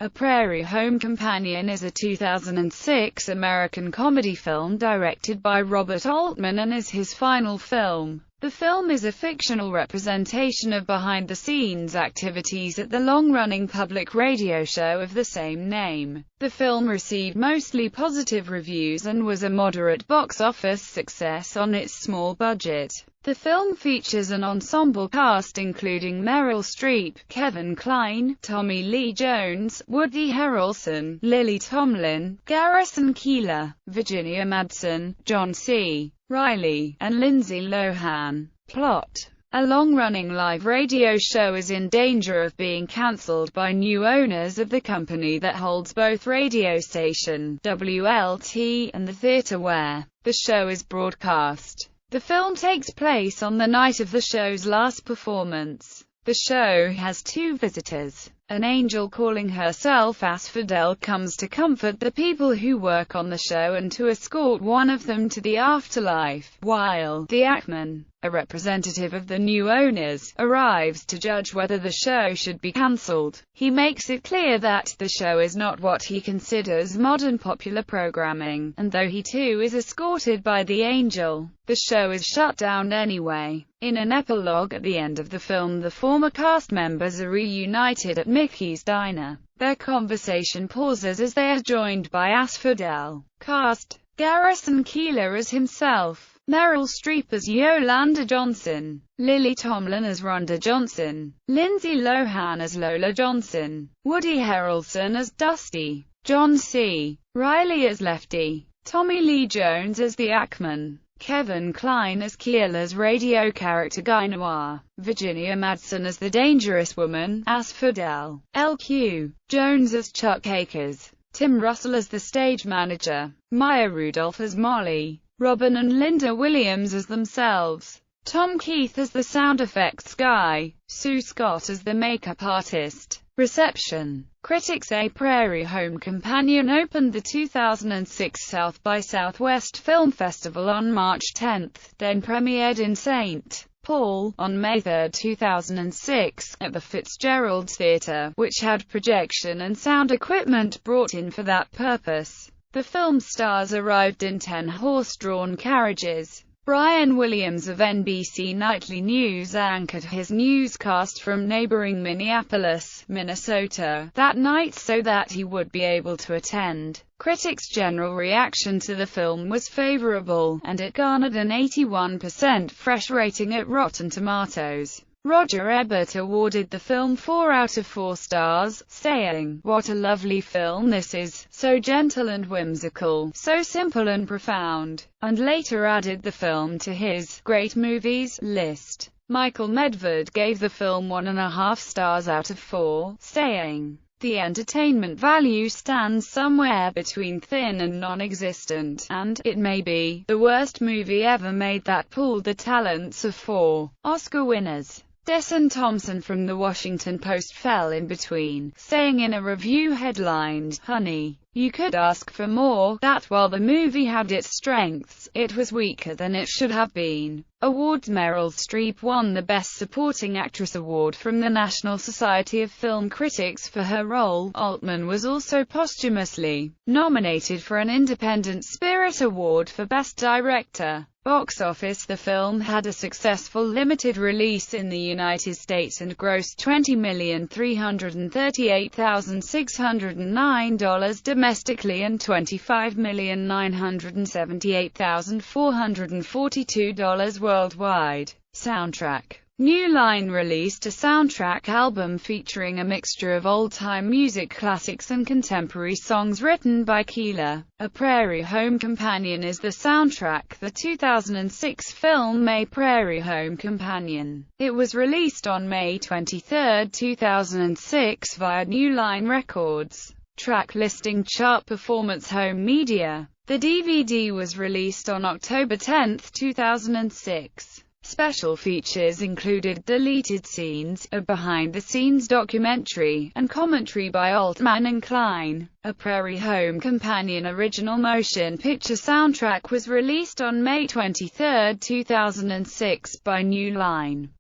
A Prairie Home Companion is a 2006 American comedy film directed by Robert Altman and is his final film. The film is a fictional representation of behind-the-scenes activities at the long-running public radio show of the same name. The film received mostly positive reviews and was a moderate box office success on its small budget. The film features an ensemble cast including Meryl Streep, Kevin Kline, Tommy Lee Jones, Woody Harrelson, Lily Tomlin, Garrison Keillor, Virginia Madsen, John C. Reilly, and Lindsay Lohan. Plot: a long-running live radio show is in danger of being cancelled by new owners of the company that holds both radio station WLT and the theater where the show is broadcast. The film takes place on the night of the show's last performance. The show has two visitors. An angel calling herself Asphodel comes to comfort the people who work on the show and to escort one of them to the afterlife, while the Ackman, a representative of the new owners, arrives to judge whether the show should be cancelled. He makes it clear that the show is not what he considers modern popular programming, and though he too is escorted by the angel, the show is shut down anyway. In an epilogue at the end of the film, the former cast members are reunited at Mickey's Diner. Their conversation pauses as they are joined by Asphodel. Cast: Garrison Keillor as himself, Meryl Streep as Yolanda Johnson, Lily Tomlin as Rhonda Johnson, Lindsay Lohan as Lola Johnson, Woody Harrelson as Dusty, John C. Reilly as Lefty, Tommy Lee Jones as the Ackman, Kevin Kline as Keillor's radio character Guy Noir, Virginia Madsen as the dangerous woman, Asphodel, L.Q. Jones as Chuck Akers, Tim Russell as the stage manager, Maya Rudolph as Molly, Robin and Linda Williams as themselves, Tom Keith as the sound effects guy, Sue Scott as the makeup artist. Reception. Critics say Prairie Home Companion opened the 2006 South by Southwest Film Festival on March 10, then premiered in St. Paul on May 3, 2006, at the Fitzgerald Theatre, which had projection and sound equipment brought in for that purpose. The film stars arrived in 10 horse-drawn carriages. Brian Williams of NBC Nightly News anchored his newscast from neighboring Minneapolis, Minnesota, that night so that he would be able to attend. Critics' general reaction to the film was favorable, and it garnered an 81% fresh rating at Rotten Tomatoes. Roger Ebert awarded the film 4 out of 4 stars, saying, "What a lovely film this is, so gentle and whimsical, so simple and profound," and later added the film to his "great movies" list. Michael Medved gave the film 1.5 stars out of 4, saying, "The entertainment value stands somewhere between thin and non-existent, and, it may be, the worst movie ever made that pooled the talents of 4 Oscar winners." Desson Thompson from The Washington Post fell in between, saying in a review headlined, "Honey, you could ask for more," that while the movie had its strengths, it was weaker than it should have been. Awards. Meryl Streep won the Best Supporting Actress award from the National Society of Film Critics for her role. Altman was also posthumously nominated for an Independent Spirit Award for Best Director. Box office. The film had a successful limited release in the United States and grossed $20,338,609 domestically and $25,978,442 worldwide. Soundtrack. New Line released a soundtrack album featuring a mixture of old-time music classics and contemporary songs written by Keillor. A Prairie Home Companion is the soundtrack. The 2006 film A Prairie Home Companion. It was released on May 23, 2006 via New Line Records. Track listing. Chart performance. Home media. The DVD was released on October 10, 2006. Special features included deleted scenes, a behind-the-scenes documentary, and commentary by Altman and Kline. A Prairie Home Companion original motion picture soundtrack was released on May 23, 2006 by New Line.